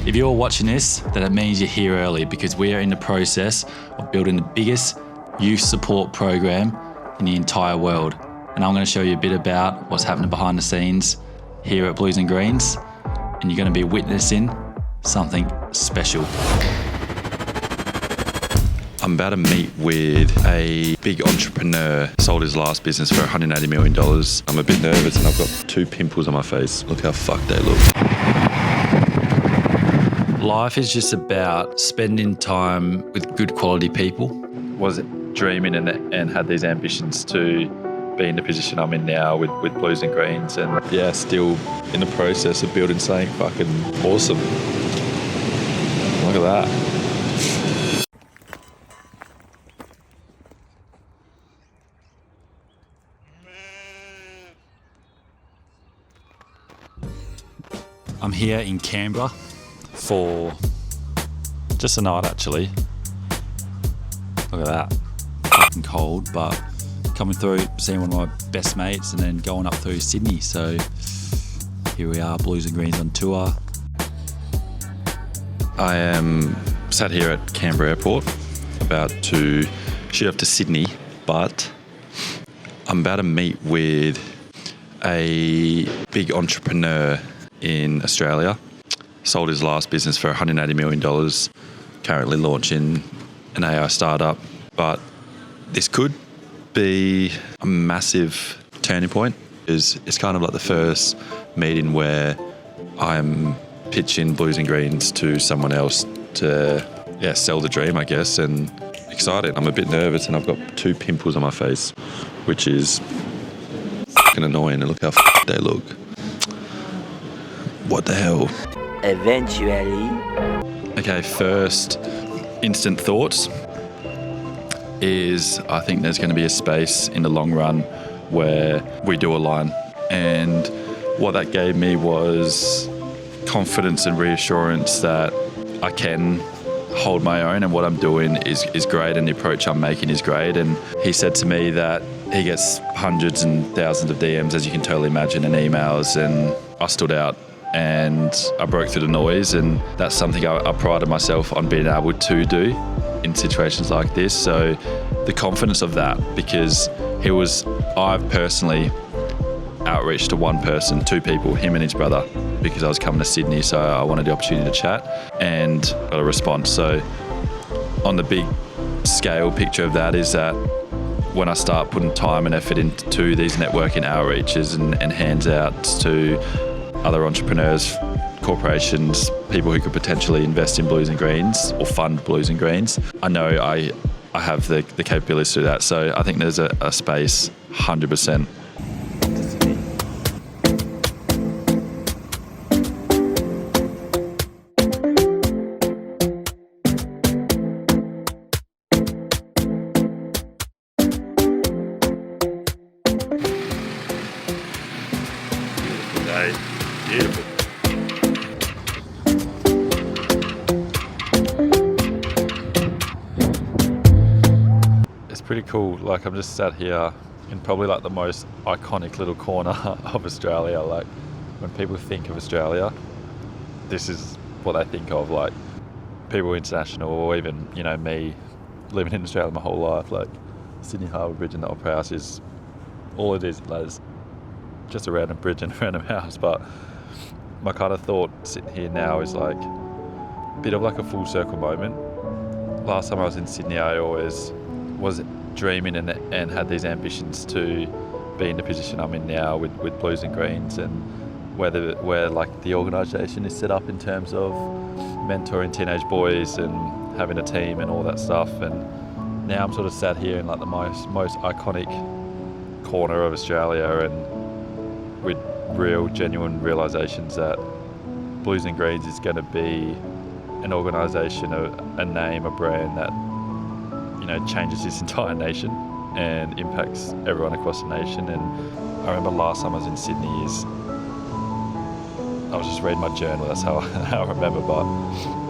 If you're watching this, then it means you're here early because we are in the process of building the biggest youth support program in the entire world. And I'm going to show you a bit about what's happening behind the scenes here at Blues and Greens, and you're going to be witnessing something special. I'm about to meet with a big entrepreneur, sold his last business for $180 million. I'm a bit nervous and I've got 2 pimples on my face. Look how fucked they look. Life is just about spending time with good quality people. Was dreaming and had these ambitions to be in the position I'm in now with Blues and Greens, and yeah, still in the process of building something fucking awesome. Look at that. I'm here in Canberra for just a night actually. Look at that. Fucking cold, but coming through, seeing one of my best mates and then going up through Sydney. So here we are, Blues and Greens on tour. I am sat here at Canberra Airport, about to shoot off to Sydney, but I'm about to meet with a big entrepreneur in Australia. Sold his last business for $180 million, currently launching an AI startup. But this could be a massive turning point. It's kind of like the first meeting where I'm pitching Blues and Greens to someone else to sell the dream, I guess, and excited. I'm a bit nervous and I've got 2 pimples on my face, which is fucking annoying, and look how fucked they look. What the hell? Eventually. Okay, first instant thoughts is I think there's going to be a space in the long run where we do align. And what that gave me was confidence and reassurance that I can hold my own and what I'm doing is great and the approach I'm making is great. And he said to me that he gets hundreds and thousands of DMs, as you can totally imagine, and emails, and I stood out and I broke through the noise, and that's something I prided myself on being able to do in situations like this. So the confidence of that, because I've personally outreached to one person, 2 people, him and his brother, because I was coming to Sydney, so I wanted the opportunity to chat and got a response. So on the big scale picture of that is that when I start putting time and effort into these networking outreaches and hands out to other entrepreneurs, corporations, people who could potentially invest in Blues and Greens or fund Blues and Greens, I know I have the capabilities to do that. So I think there's a space, 100%. Beautiful. It's pretty cool. Like, I'm just sat here in probably like the most iconic little corner of Australia. Like, when people think of Australia, this is what they think of. Like, people international, or even, you know, me living in Australia my whole life. Like, Sydney Harbour Bridge and the Opera House is all it is. Like, it's just a random bridge and a random house, but my kind of thought sitting here now is like a bit of like a full circle moment. Last time I was in Sydney, I always was dreaming and had these ambitions to be in the position I'm in now with Blues and Greens, and where like the organisation is set up in terms of mentoring teenage boys and having a team and all that stuff. And now I'm sort of sat here in like the most iconic corner of Australia, and with real genuine realizations that Blues and Greens is going to be an organisation, a name, a brand that, you know, changes this entire nation and impacts everyone across the nation. And I remember last time I was in Sydney I was just reading my journal, that's how I remember, but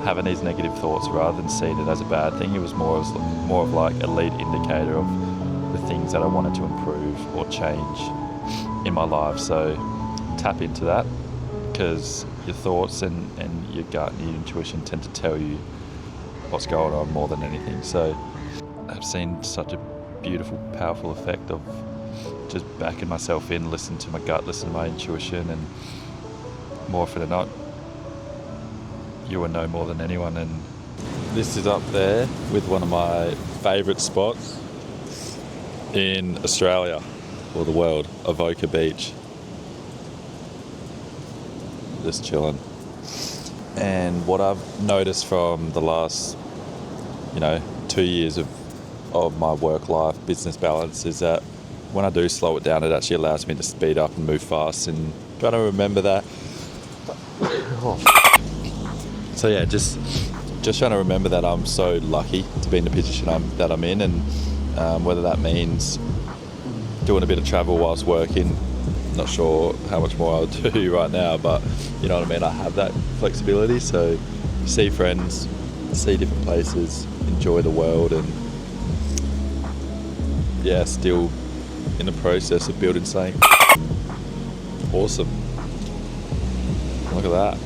having these negative thoughts rather than seeing it as a bad thing, it was more of like a lead indicator of the things that I wanted to improve or change in my life. So tap into that, because your thoughts and your gut and your intuition tend to tell you what's going on more than anything. So I've seen such a beautiful, powerful effect of just backing myself in, listen to my gut, listen to my intuition, and more often than not, you will know more than anyone. And this is up there with one of my favourite spots in Australia or the world, Avoca Beach. Just chilling. And what I've noticed from the last, 2 years of my work life business balance is that when I do slow it down, it actually allows me to speed up and move fast, and trying to remember that. So yeah, just trying to remember that I'm so lucky to be in the position that I'm in, and whether that means doing a bit of travel whilst working. Not sure how much more I'll do right now, but you know what I mean, I have that flexibility, so see friends, see different places, enjoy the world, and yeah, still in the process of building something awesome. Look at that.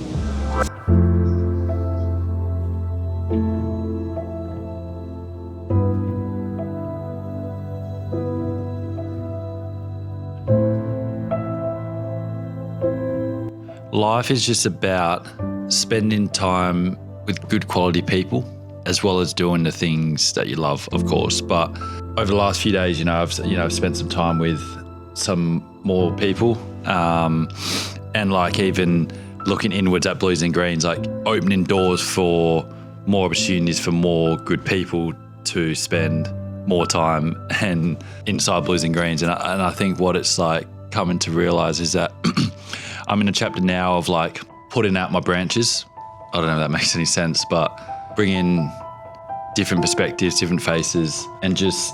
Life is just about spending time with good quality people, as well as doing the things that you love, of course. But over the last few days, I've spent some time with some more people, and like even looking inwards at Blues and Greens, like opening doors for more opportunities for more good people to spend more time and inside Blues and Greens. And I think what it's like coming to realise is that I'm in a chapter now of like putting out my branches. I don't know if that makes any sense, but bringing different perspectives, different faces, and just,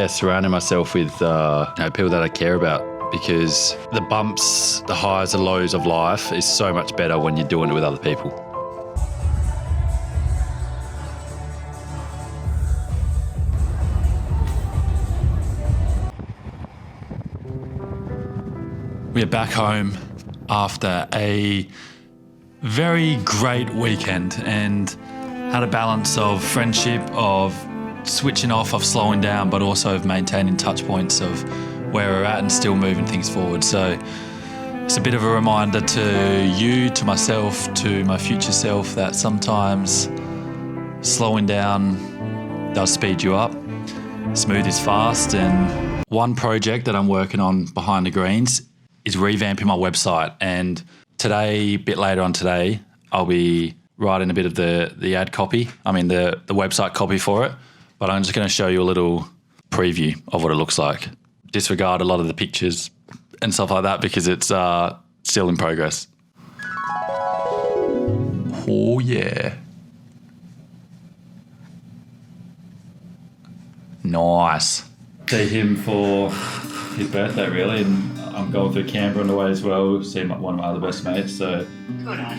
surrounding myself with people that I care about, because the bumps, the highs, the lows of life is so much better when you're doing it with other people. We're back home after a very great weekend and had a balance of friendship, of switching off, of slowing down, but also of maintaining touch points of where we're at and still moving things forward. So it's a bit of a reminder to you, to myself, to my future self, that sometimes slowing down does speed you up. Smooth is fast. And one project that I'm working on behind the greens is revamping my website. And today, a bit later on today, I'll be writing a bit of the ad copy, the website copy for it. But I'm just going to show you a little preview of what it looks like. Disregard a lot of the pictures and stuff like that because it's still in progress. Oh yeah. Nice. See him for his birthday really, and I'm going through Canberra on the way as well, seeing one of my other best mates, so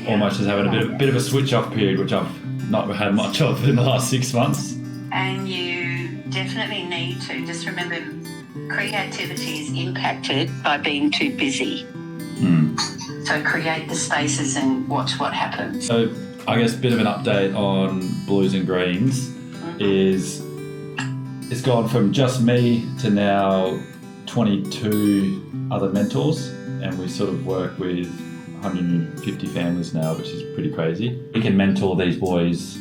almost just having a bit of a switch off period, which I've not had much of in the last 6 months. And you definitely need to just remember creativity is impacted by being too busy. So create the spaces and watch what happens. So I guess a bit of an update on Blues and Greens is it's gone from just me to now 22 other mentors, and we sort of work with 150 families now, which is pretty crazy. We can mentor these boys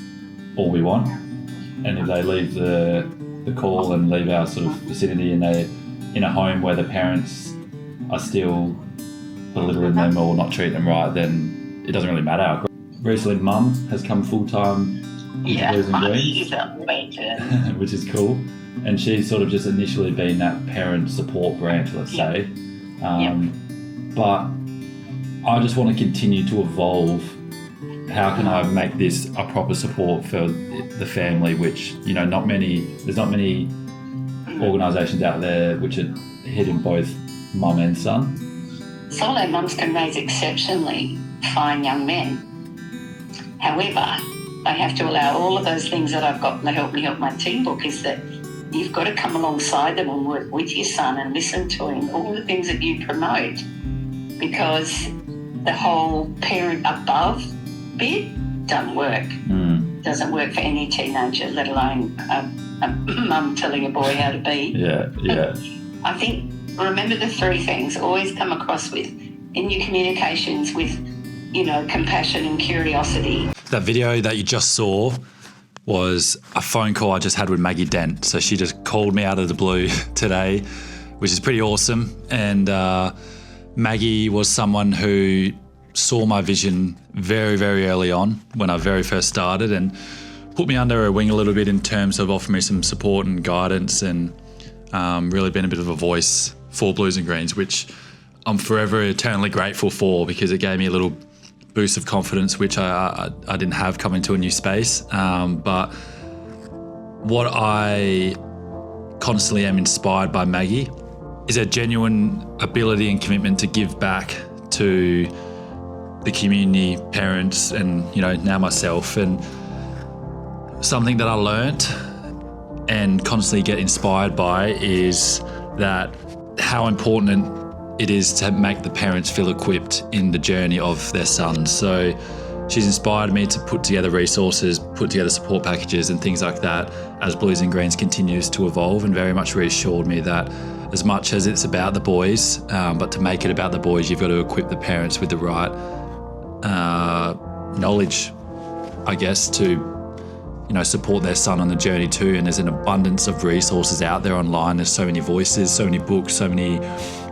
all we want, and if they leave the call and leave our sort of vicinity and they're in a home where the parents are still belittling them or not treating them right, then it doesn't really matter. Recently, Mum has come full-time with Blues and Greens, which is cool. And she's sort of just initially been that parent support branch, let's say. But I just want to continue to evolve. How can I make this a proper support for the family, which, there's not many organisations out there which are hitting both mum and son. Solo mums can raise exceptionally fine young men. However, I have to allow all of those things that I've got that help me help my team book, is that you've got to come alongside them and work with your son and listen to him, all the things that you promote, because the whole parent above bit doesn't work. Doesn't work for any teenager, let alone a mum telling a boy how to be. Yeah. I think, remember the three things, always come across with, in your communications with, compassion and curiosity. That video that you just saw was a phone call I just had with Maggie Dent. So she just called me out of the blue today, which is pretty awesome. And Maggie was someone who saw my vision very, very early on when I very first started and put me under her wing a little bit in terms of offering me some support and guidance and really been a bit of a voice for Blues and Greens, which I'm forever eternally grateful for because it gave me a little boost of confidence, which I didn't have coming to a new space. But what I constantly am inspired by Maggie is her genuine ability and commitment to give back to the community, parents, and now myself. And something that I learnt and constantly get inspired by is that how important it is to make the parents feel equipped in the journey of their sons. So she's inspired me to put together resources, put together support packages and things like that as Blues and Greens continues to evolve, and very much reassured me that as much as it's about the boys, but to make it about the boys, you've got to equip the parents with the right knowledge, I guess, to support their son on the journey too. And there's an abundance of resources out there online. There's so many voices, so many books, so many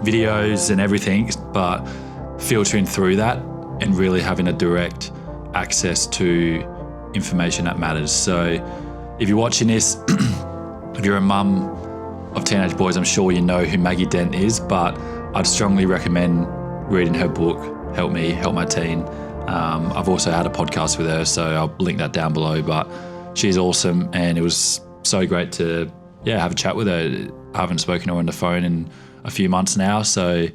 videos and everything, but filtering through that and really having a direct access to information that matters. So if you're watching this, if you're a mum of teenage boys, I'm sure you know who Maggie Dent is, but I'd strongly recommend reading her book, Help Me, Help My Teen. I've also had a podcast with her, so I'll link that down below, but she's awesome, and it was so great to have a chat with her. I haven't spoken to her on the phone in a few months now, so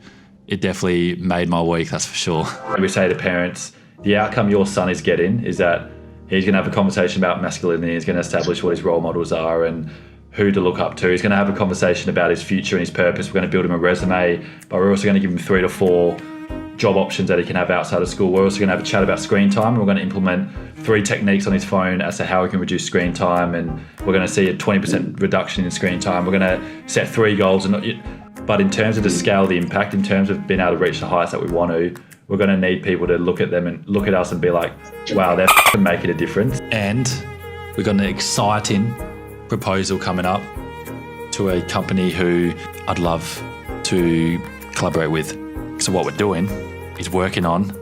it definitely made my week, that's for sure. We say to parents, the outcome your son is getting is that he's going to have a conversation about masculinity, he's going to establish what his role models are and who to look up to. He's going to have a conversation about his future and his purpose. We're going to build him a resume, but we're also going to give him 3 to 4 job options that he can have outside of school. We're also going to have a chat about screen time. We're going to implement 3 techniques on his phone as to how he can reduce screen time, and we're going to see a 20% reduction in screen time. We're going to set 3 goals, but in terms of the scale of the impact, in terms of being able to reach the heights that we want to, we're going to need people to look at them and look at us and be like, wow, they're making a difference. And we've got an exciting proposal coming up to a company who I'd love to collaborate with. So what we're doing is working on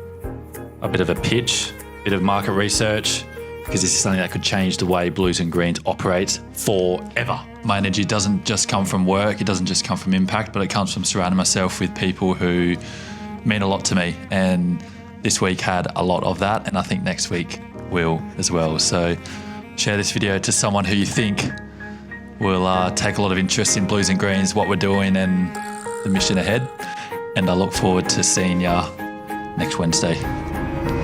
a bit of a pitch, a bit of market research, because this is something that could change the way Blues and Greens operates forever. My energy doesn't just come from work, it doesn't just come from impact, but it comes from surrounding myself with people who mean a lot to me. And this week had a lot of that, and I think next week will as well. So share this video to someone who you think will take a lot of interest in Blues and Greens, what we're doing and the mission ahead. And I look forward to seeing ya next Wednesday.